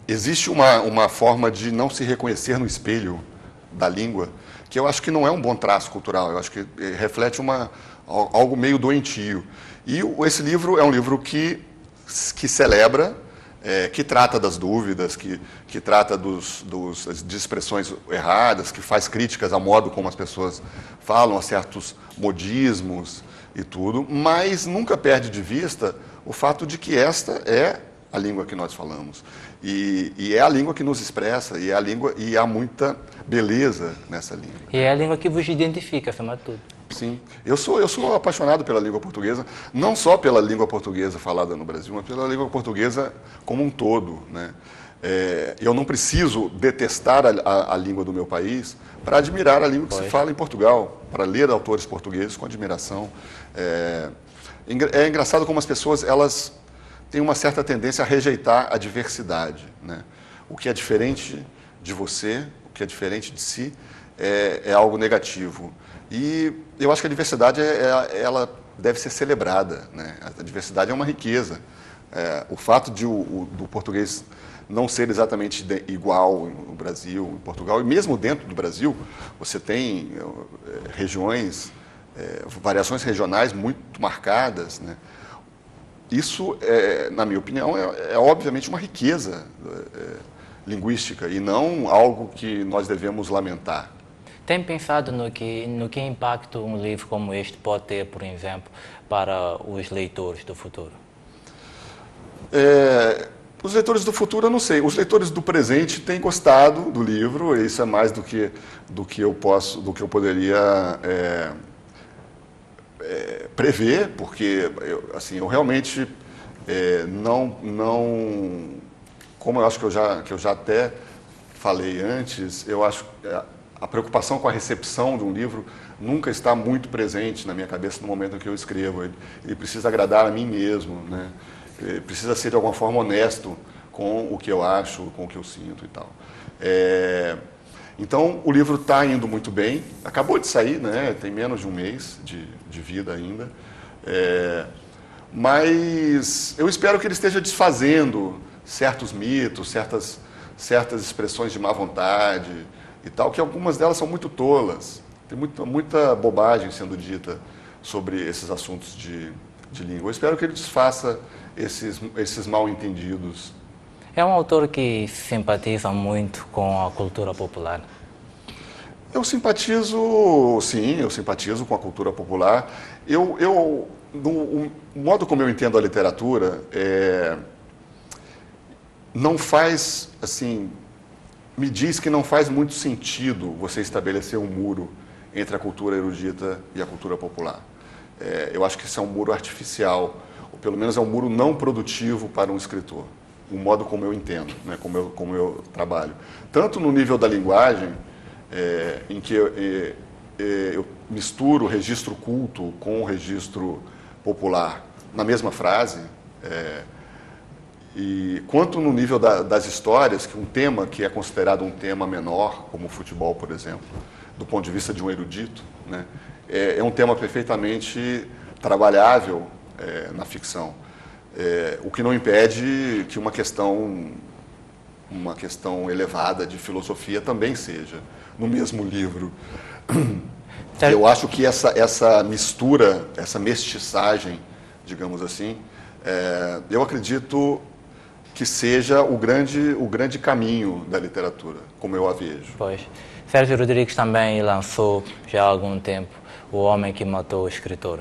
existe uma forma de não se reconhecer no espelho da língua, que eu acho que não é um bom traço cultural, eu acho que reflete algo meio doentio. E esse livro é um livro que celebra, que trata das dúvidas, que trata de expressões erradas, que faz críticas ao modo como as pessoas falam, a certos modismos e tudo, mas nunca perde de vista o fato de que esta é a língua que nós falamos. E é a língua que nos expressa, e há muita beleza nessa língua. E é a língua que vos identifica, acima de tudo. Sim, eu sou apaixonado pela língua portuguesa, não só pela língua portuguesa falada no Brasil, mas pela língua portuguesa como um todo, né? Eu não preciso detestar a língua do meu país para admirar a língua que se fala em Portugal, para ler autores portugueses com admiração. É engraçado como as pessoas elas têm uma certa tendência a rejeitar a diversidade, né? O que é diferente de você, o que é diferente de si, é algo negativo. E eu acho que a diversidade ela deve ser celebrada, né? A diversidade é uma riqueza. O fato do português não ser exatamente igual no Brasil, em Portugal, e mesmo dentro do Brasil, você tem regiões, variações regionais muito marcadas, né? Isso, na minha opinião, é obviamente uma riqueza linguística e não algo que nós devemos lamentar. Tem pensado no que impacto um livro como este pode ter, por exemplo, para os leitores do futuro? Os leitores do futuro, eu não sei. Os leitores do presente têm gostado do livro. E isso é mais do que eu poderia prever, porque eu realmente como eu acho que eu já até falei antes, eu acho que a preocupação com a recepção de um livro nunca está muito presente na minha cabeça no momento em que eu escrevo. Ele precisa agradar a mim mesmo, né? Ele precisa ser de alguma forma honesto com o que eu acho, com o que eu sinto e tal. Então, o livro está indo muito bem. Acabou de sair, né? Tem menos de um mês de vida ainda. Mas eu espero que ele esteja desfazendo certos mitos, certas expressões de má vontade e tal, que algumas delas são muito tolas. Tem muita bobagem sendo dita sobre esses assuntos de língua. Eu espero que ele desfaça esses mal-entendidos. É um autor que simpatiza muito com a cultura popular? Eu simpatizo com a cultura popular. O modo como eu entendo a literatura não faz, assim, me diz que não faz muito sentido você estabelecer um muro entre a cultura erudita e a cultura popular. Eu acho que isso é um muro artificial, ou pelo menos é um muro não produtivo para um escritor, o modo como eu entendo, né, como eu trabalho. Tanto no nível da linguagem, em que eu misturo o registro culto com o registro popular na mesma frase, quanto no nível das histórias, que um tema que é considerado um tema menor, como o futebol, por exemplo, do ponto de vista de um erudito, né, é um tema perfeitamente trabalhável na ficção. O que não impede que uma questão elevada de filosofia também seja no mesmo livro. Eu acho que essa mistura, essa mestiçagem, digamos assim, eu acredito que seja o grande caminho da literatura, como eu a vejo. Pois. Sérgio Rodrigues também lançou já há algum tempo O Homem que Matou o Escritor.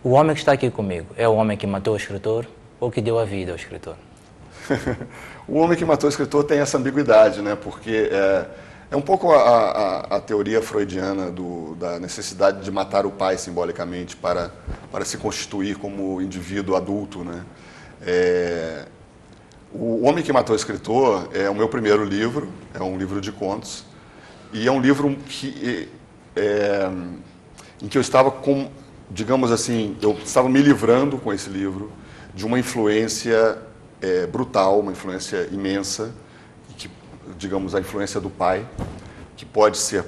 O homem que está aqui comigo é o homem que matou o escritor ou que deu a vida ao escritor? O Homem que Matou o Escritor tem essa ambiguidade, né? Porque é um pouco a teoria freudiana da necessidade de matar o pai simbolicamente para se constituir como indivíduo adulto, né? O Homem que Matou o Escritor é o meu primeiro livro, é um livro de contos, e é um livro em que eu estava digamos assim, eu estava me livrando com esse livro de uma influência brutal, uma influência imensa, digamos, a influência do pai, que pode ser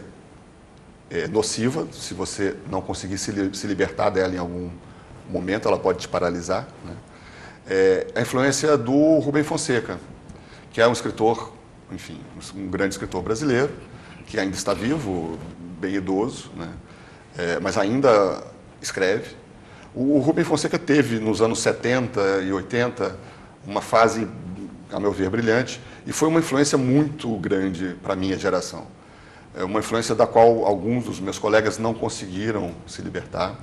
nociva, se você não conseguir se libertar dela em algum momento, ela pode te paralisar, né? A influência do Rubem Fonseca, que é um escritor, enfim, um grande escritor brasileiro, que ainda está vivo, bem idoso, né? Mas ainda escreve. O Rubem Fonseca teve, nos anos 70 e 80, uma fase, a meu ver, brilhante, e foi uma influência muito grande para a minha geração. Uma influência da qual alguns dos meus colegas não conseguiram se libertar.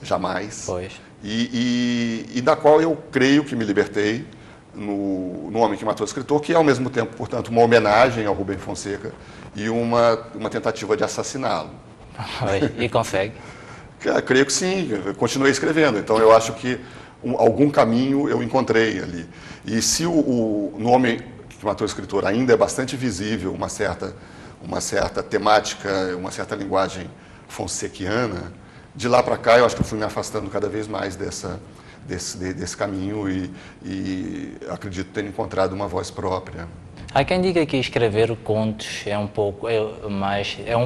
jamais. Pois. E da qual eu creio que me libertei no Homem que Matou o Escritor, que é ao mesmo tempo, portanto, uma homenagem ao Rubem Fonseca e uma tentativa de assassiná-lo. E consegue? Creio que sim, continuei escrevendo. Então eu acho que algum caminho eu encontrei ali. E se no Homem que Matou o Escritor ainda é bastante visível uma certa temática, uma certa linguagem fonsequiana, de lá para cá eu acho que eu fui me afastando cada vez mais desse caminho e acredito ter encontrado uma voz própria. Há quem diga que escrever contos é um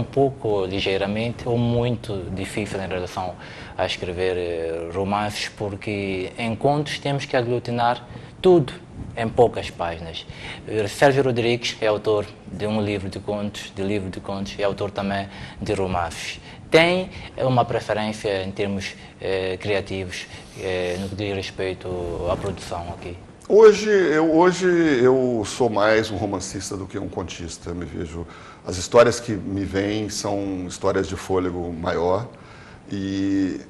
pouco ligeiramente ou muito difícil em relação a escrever romances, porque em contos temos que aglutinar tudo em poucas páginas. Sérgio Rodrigues é autor de um livro de contos, e autor também de romances. Tem uma preferência em termos criativos no que diz respeito à produção aqui? Hoje eu sou mais um romancista do que um contista. Eu me vejo, as histórias que me vêm são histórias de fôlego maior e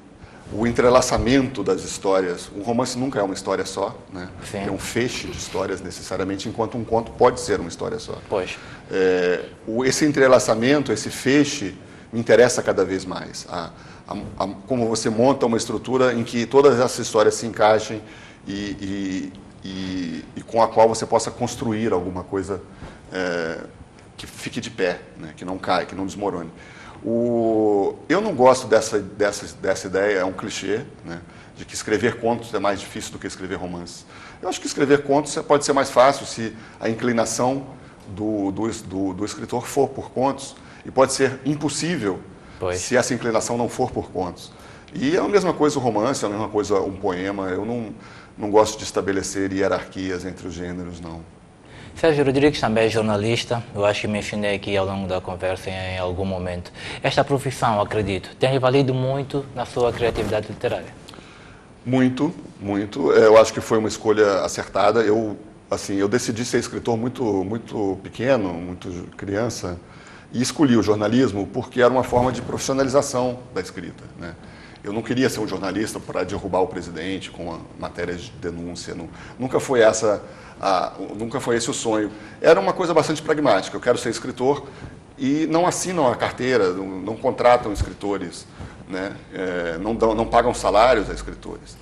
o entrelaçamento das histórias. Um romance nunca é uma história só, né? É um feixe de histórias necessariamente, enquanto um conto pode ser uma história só. Pois. Esse entrelaçamento, esse feixe, me interessa cada vez mais. Como você monta uma estrutura em que todas essas histórias se encaixem e com a qual você possa construir alguma coisa que fique de pé, né? Que não caia, que não desmorone. Eu não gosto dessa ideia, é um clichê, né? De que escrever contos é mais difícil do que escrever romances. Eu acho que escrever contos pode ser mais fácil se a inclinação do escritor for por contos, e pode ser impossível se essa inclinação não for por contos. E é a mesma coisa o romance, é a mesma coisa um poema. Eu não gosto de estabelecer hierarquias entre os gêneros, não. Sérgio Rodrigues também é jornalista, eu acho que mencionei aqui ao longo da conversa em algum momento. Esta profissão, acredito, tem valido muito na sua criatividade literária? Muito, muito. Eu acho que foi uma escolha acertada. Eu decidi ser escritor muito pequeno, muito criança, e escolhi o jornalismo porque era uma forma de profissionalização da escrita, né? Eu não queria ser um jornalista para derrubar o presidente com matérias de denúncia. Nunca foi esse o sonho. Era uma coisa bastante pragmática. Eu quero ser escritor e não assinam a carteira, não contratam escritores, né? Não pagam salários a escritores,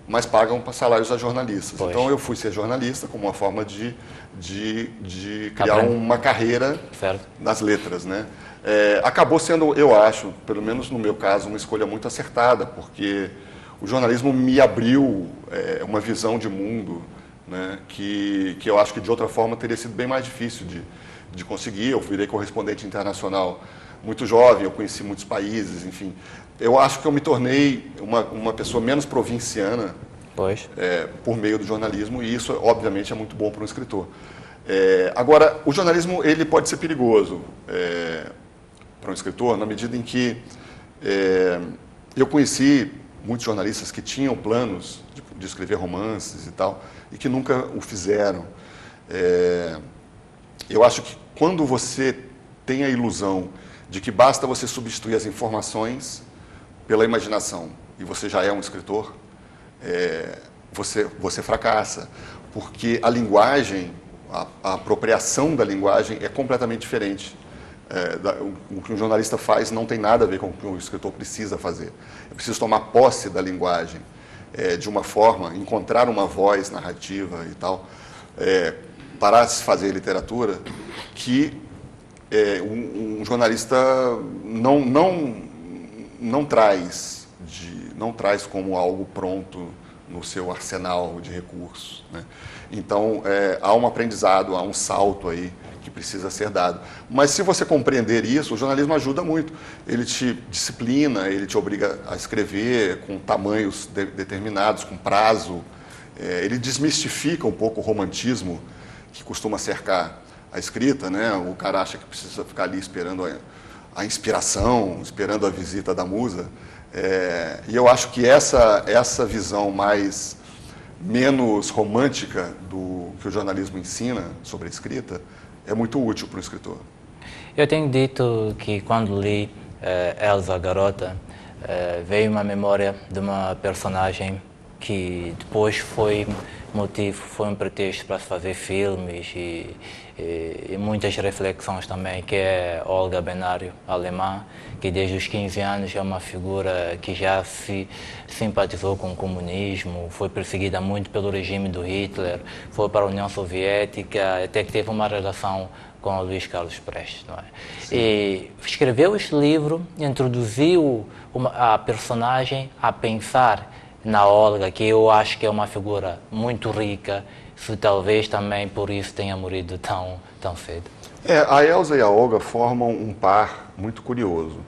mas pagam salários a jornalistas. Pois. Então eu fui ser jornalista como uma forma de criar uma carreira nas letras, né? Acabou sendo, eu acho, pelo menos no meu caso, uma escolha muito acertada, porque o jornalismo me abriu uma visão de mundo, né, que eu acho que de outra forma teria sido bem mais difícil de conseguir. Eu virei correspondente internacional muito jovem, eu conheci muitos países, enfim. Eu acho que eu me tornei uma pessoa menos provinciana por meio do jornalismo, e isso, obviamente, é muito bom para um escritor. Agora, o jornalismo ele pode ser perigoso para um escritor, na medida em que eu conheci muitos jornalistas que tinham planos de escrever romances e tal, e que nunca o fizeram. Eu acho que quando você tem a ilusão de que basta você substituir as informações pela imaginação e você já é um escritor, você fracassa, porque a linguagem, a apropriação da linguagem é completamente diferente. O que um jornalista faz não tem nada a ver com o que um escritor precisa fazer. É preciso tomar posse da linguagem de uma forma, encontrar uma voz narrativa e tal, para se fazer literatura, que um jornalista não traz como algo pronto no seu arsenal de recursos, né? Então, há um aprendizado, há um salto aí que precisa ser dado. Mas se você compreender isso, o jornalismo ajuda muito. Ele te disciplina, ele te obriga a escrever com tamanhos determinados, com prazo. Ele desmistifica um pouco o romantismo que costuma cercar a escrita, né? O cara acha que precisa ficar ali esperando a inspiração, esperando a visita da musa. E eu acho que essa visão menos romântica que o jornalismo ensina sobre a escrita é muito útil para o escritor. Eu tenho dito que quando li Elsa Garota, veio uma memória de uma personagem que depois foi um pretexto para se fazer filmes e muitas reflexões também, que é Olga Benário, alemã, que desde os 15 anos é uma figura que já se simpatizou com o comunismo, foi perseguida muito pelo regime do Hitler, foi para a União Soviética, até que teve uma relação com o Luís Carlos Prestes, não é? E escreveu este livro, introduziu a personagem a pensar na Olga, que eu acho que é uma figura muito rica, se talvez também por isso tenha morrido tão cedo. A Elsa e a Olga formam um par muito curioso.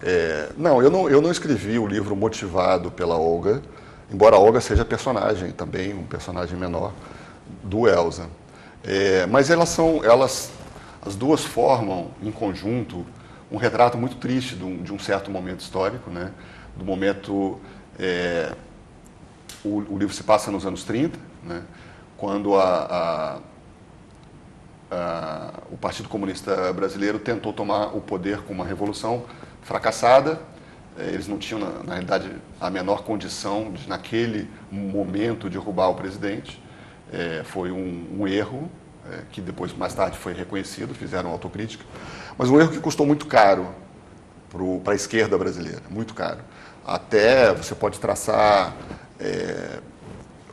Eu não escrevi o livro motivado pela Olga, embora a Olga seja personagem também, um personagem menor do Elsa. Mas as duas formam em conjunto um retrato muito triste de um certo momento histórico, né? Do momento... O livro se passa nos anos 30, né? Quando o Partido Comunista Brasileiro tentou tomar o poder com uma revolução fracassada. Eles não tinham, na realidade, a menor condição de, naquele momento, derrubar o presidente. Foi um erro, que depois, mais tarde, foi reconhecido, fizeram autocrítica, mas um erro que custou muito caro para a esquerda brasileira, muito caro. Até você pode traçar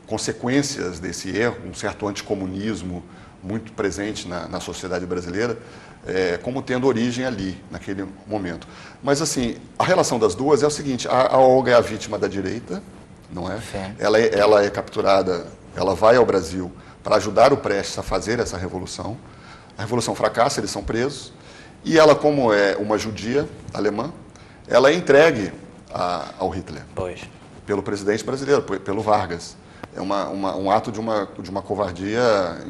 consequências desse erro, um certo anticomunismo muito presente na sociedade brasileira, como tendo origem ali, naquele momento. Mas, assim, a relação das duas é o seguinte: a Olga é a vítima da direita, não é? Ela é capturada, ela vai ao Brasil para ajudar o Prestes a fazer essa revolução. A revolução fracassa, eles são presos, e ela, como é uma judia alemã, ela é entregue ao Hitler, pelo presidente brasileiro, pelo Vargas. É um ato de uma covardia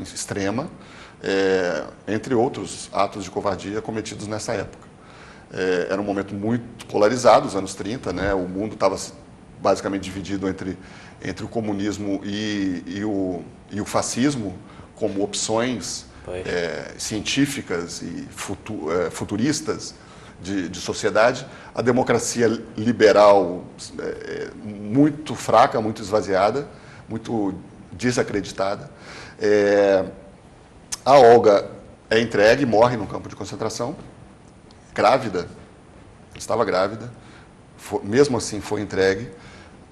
extrema, entre outros atos de covardia cometidos nessa época. Era um momento muito polarizado, os anos 30, né? O mundo estava basicamente dividido entre o comunismo e o fascismo como opções científicas e futuristas de sociedade. A democracia liberal muito fraca, muito esvaziada, muito desacreditada. A Olga é entregue, morre no campo de concentração, grávida, estava grávida, mesmo assim foi entregue,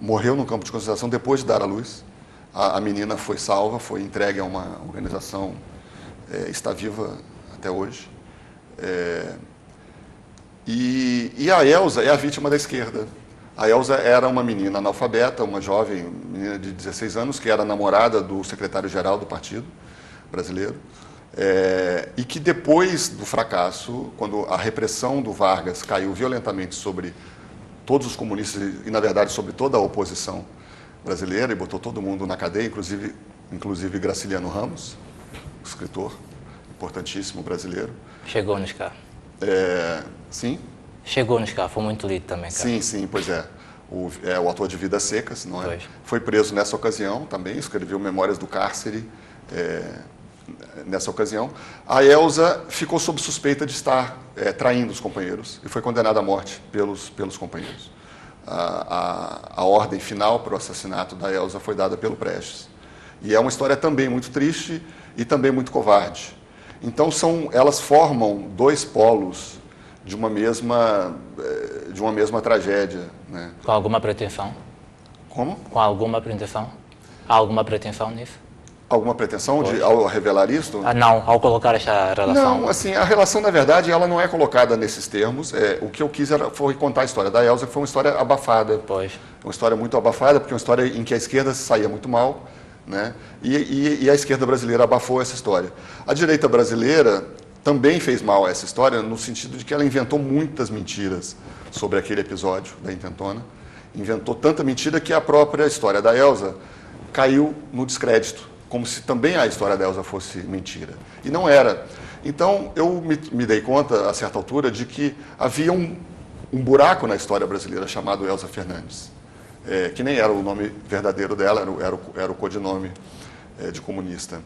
morreu no campo de concentração depois de dar à luz. A menina foi salva, foi entregue a uma organização, está viva até hoje. E a Elsa é a vítima da esquerda. A Elsa era uma menina analfabeta, uma jovem menina de 16 anos, que era namorada do secretário-geral do Partido Brasileiro, e que depois do fracasso, quando a repressão do Vargas caiu violentamente sobre todos os comunistas e, na verdade, sobre toda a oposição brasileira, e botou todo mundo na cadeia, inclusive Graciliano Ramos, escritor importantíssimo brasileiro. Chegou-nos cá. Sim? Chegou-nos cá, foi muito lido também, cara. Sim, pois é. O autor de Vidas Secas, não é? Foi preso nessa ocasião também, escreveu Memórias do Cárcere nessa ocasião. A Elsa ficou sob suspeita de estar traindo os companheiros e foi condenada à morte pelos companheiros. A ordem final para o assassinato da Elsa foi dada pelo Prestes. E é uma história também muito triste e também muito covarde. Então elas formam dois polos de uma mesma tragédia, né? Com alguma pretensão? Como? Com alguma pretensão? Há alguma pretensão nisso? Alguma pretensão ao revelar isso? Não, ao colocar essa relação. Não, assim, a relação, na verdade, ela não é colocada nesses termos. O que eu quis foi contar a história da Elsa, que foi uma história abafada. Uma história muito abafada, porque é uma história em que a esquerda saía muito mal, né? E a esquerda brasileira abafou essa história. A direita brasileira também fez mal a essa história, no sentido de que ela inventou muitas mentiras sobre aquele episódio da intentona. Inventou tanta mentira que a própria história da Elsa caiu no descrédito, como se também a história da Elsa fosse mentira. E não era. Então, eu me dei conta, a certa altura, de que havia um buraco na história brasileira chamado Elsa Fernandes, que nem era o nome verdadeiro dela, era o codinome de comunista.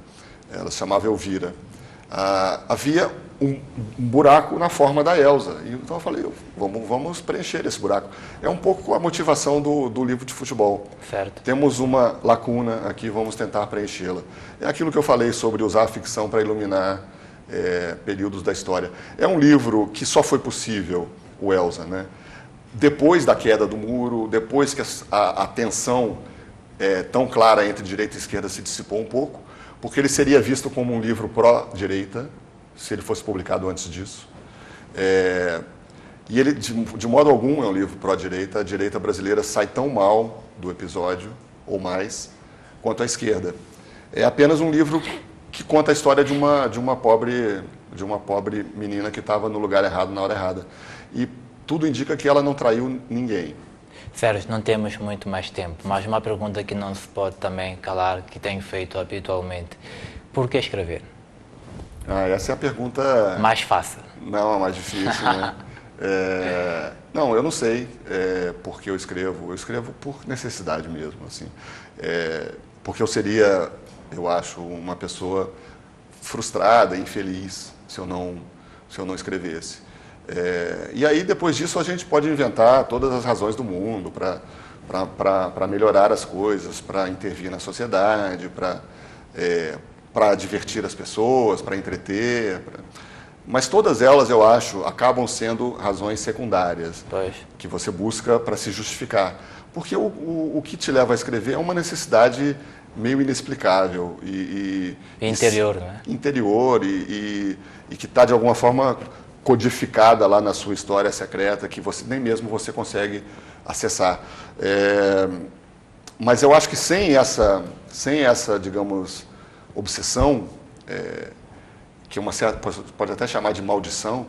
Ela se chamava Elvira. Havia um buraco na forma da Elza. Então eu falei, vamos preencher esse buraco. É um pouco a motivação do livro de futebol. Certo. Temos uma lacuna aqui, vamos tentar preenchê-la. É aquilo que eu falei sobre usar a ficção para iluminar períodos da história. É um livro que só foi possível, o Elza, né? Depois da queda do muro, depois que a tensão tão clara entre direita e esquerda se dissipou um pouco, porque ele seria visto como um livro pró-direita, se ele fosse publicado antes disso. E ele, de modo algum, é um livro pró-direita. A direita brasileira sai tão mal do episódio, ou mais, quanto a esquerda. É apenas um livro que conta a história de uma pobre menina que estava no lugar errado na hora errada. E tudo indica que ela não traiu ninguém. Sérgio, não temos muito mais tempo, mas uma pergunta que não se pode também calar, que tenho feito habitualmente. Por que escrever? Essa é a pergunta... mais fácil. Não, a mais difícil, né? Não, eu não sei por que eu escrevo. Eu escrevo por necessidade mesmo, assim. Porque eu seria, eu acho, uma pessoa frustrada, infeliz, se eu não escrevesse. E aí, depois disso, a gente pode inventar todas as razões do mundo para melhorar as coisas, para intervir na sociedade, para divertir as pessoas, para entreter. Mas todas elas, eu acho, acabam sendo razões secundárias, que você busca para se justificar. Porque o que te leva a escrever é uma necessidade meio inexplicável. Interior, né? Interior e que está, de alguma forma, codificada lá na sua história secreta, que nem mesmo você consegue acessar. Mas eu acho que sem essa, digamos, obsessão, que pode até chamar de maldição,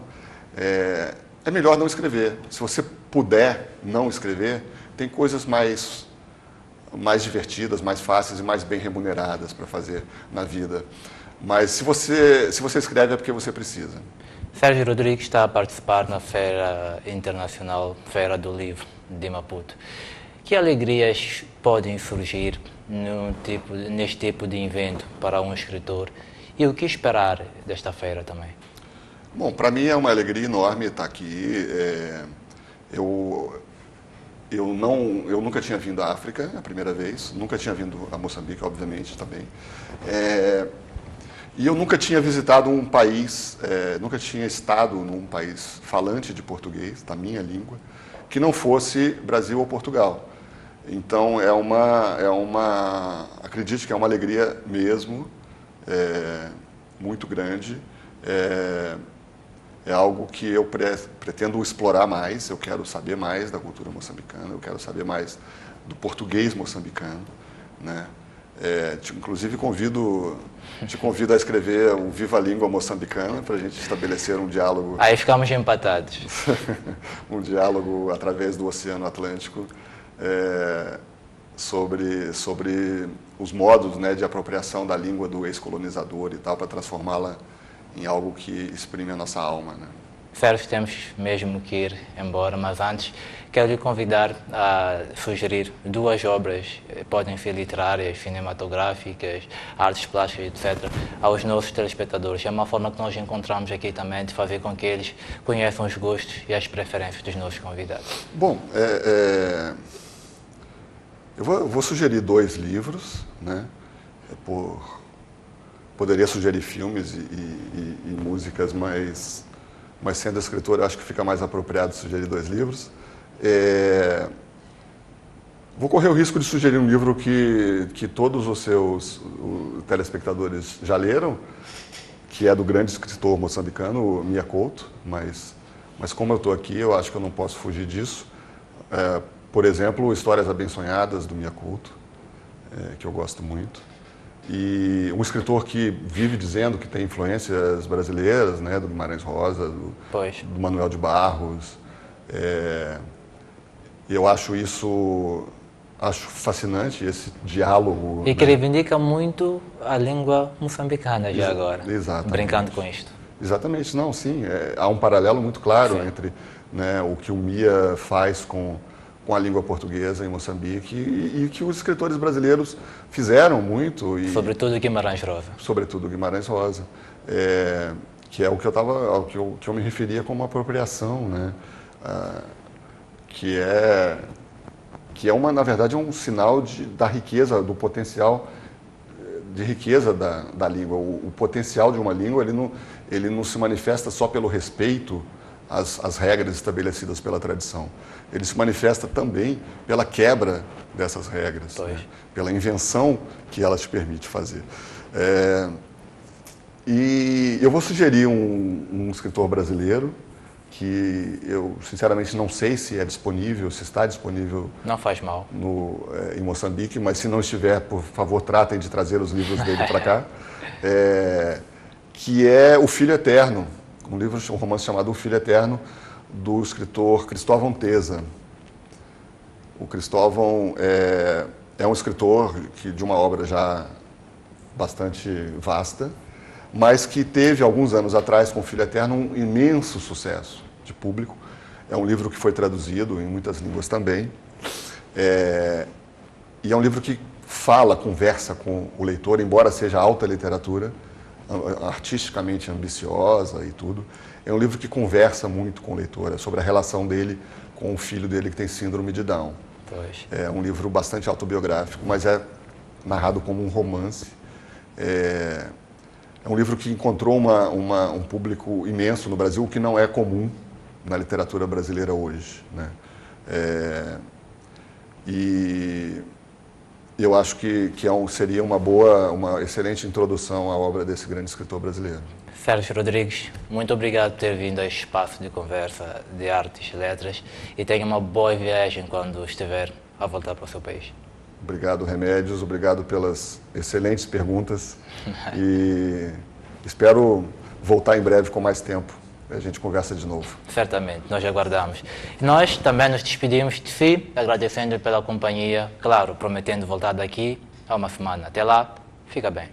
é melhor não escrever. Se você puder não escrever, tem coisas mais divertidas, mais fáceis e mais bem remuneradas para fazer na vida. Mas se você escreve é porque você precisa. Sérgio Rodrigues está a participar na Feira Internacional, Feira do Livro de Maputo. Que alegrias podem surgir neste tipo de evento para um escritor? E o que esperar desta feira também? Bom, para mim é uma alegria enorme estar aqui. Eu nunca tinha vindo à África, a primeira vez. Nunca tinha vindo a Moçambique, obviamente, também. E eu nunca tinha visitado um país, nunca tinha estado num país falante de português, da minha língua, que não fosse Brasil ou Portugal. Então, acredito que é uma alegria mesmo, muito grande. É algo que eu pretendo explorar mais, eu quero saber mais da cultura moçambicana, eu quero saber mais do português moçambicano, né? Inclusive, te convido a escrever o Viva a Língua Moçambicana para a gente estabelecer um diálogo... Aí ficamos empatados. Um diálogo através do Oceano Atlântico sobre os modos, né, de apropriação da língua do ex-colonizador e tal, para transformá-la em algo que exprime a nossa alma, né? Sérgio, temos mesmo que ir embora, mas antes quero lhe convidar a sugerir 2 obras, podem ser literárias, cinematográficas, artes plásticas, etc., aos nossos telespectadores. É uma forma que nós encontramos aqui também de fazer com que eles conheçam os gostos e as preferências dos nossos convidados. Bom, eu vou sugerir 2 livros, né? Poderia sugerir filmes e músicas, mas sendo escritor, acho que fica mais apropriado sugerir 2 livros. Vou correr o risco de sugerir um livro que todos os seus telespectadores já leram, que é do grande escritor moçambicano, Mia Couto, mas como eu estou aqui, eu acho que eu não posso fugir disso. Por exemplo, Histórias Abençonhadas, do Mia Couto, que eu gosto muito. E um escritor que vive dizendo que tem influências brasileiras, né, do Guimarães Rosa, do Manuel de Barros. Eu acho fascinante esse diálogo. E que reivindica muito a língua moçambicana já agora, exatamente. Brincando com isto. Exatamente, não, sim. Há um paralelo muito claro entre, né, o que o Mia faz com a língua portuguesa em Moçambique e que os escritores brasileiros fizeram muito. Sobretudo Guimarães Rosa. Sobretudo Guimarães Rosa. que é o que eu me referia como apropriação, né? Que é na verdade, um sinal da riqueza, do potencial de riqueza da língua. O potencial de uma língua, ele não se manifesta só pelo respeito às regras estabelecidas pela tradição. Ele se manifesta também pela quebra dessas regras, né? Pela invenção que ela te permite fazer. E eu vou sugerir um escritor brasileiro que eu, sinceramente, não sei se é disponível, se está disponível... Não faz mal. Em Moçambique, mas se não estiver, por favor, tratem de trazer os livros dele para cá. Que é O Filho Eterno, um romance chamado O Filho Eterno, do escritor Cristóvão Teza. O Cristóvão é um escritor de uma obra já bastante vasta, mas que teve, alguns anos atrás, com O Filho Eterno, um imenso sucesso de público. É um livro que foi traduzido em muitas línguas também. E é um livro que conversa com o leitor, embora seja alta literatura, artisticamente ambiciosa e tudo. É um livro que conversa muito com o leitor, sobre a relação dele com o filho dele que tem síndrome de Down. É um livro bastante autobiográfico, mas é narrado como um romance. É um livro que encontrou um público imenso no Brasil, o que não é comum na literatura brasileira hoje, né? E eu acho que seria uma excelente introdução à obra desse grande escritor brasileiro. Sérgio Rodrigues, muito obrigado por ter vindo a este espaço de conversa de artes e letras e tenha uma boa viagem quando estiver a voltar para o seu país. Obrigado, Remédios, obrigado pelas excelentes perguntas e espero voltar em breve com mais tempo. A gente conversa de novo. Certamente, nós aguardamos. E nós também nos despedimos de si, agradecendo pela companhia, claro, prometendo voltar daqui a uma semana. Até lá, fica bem.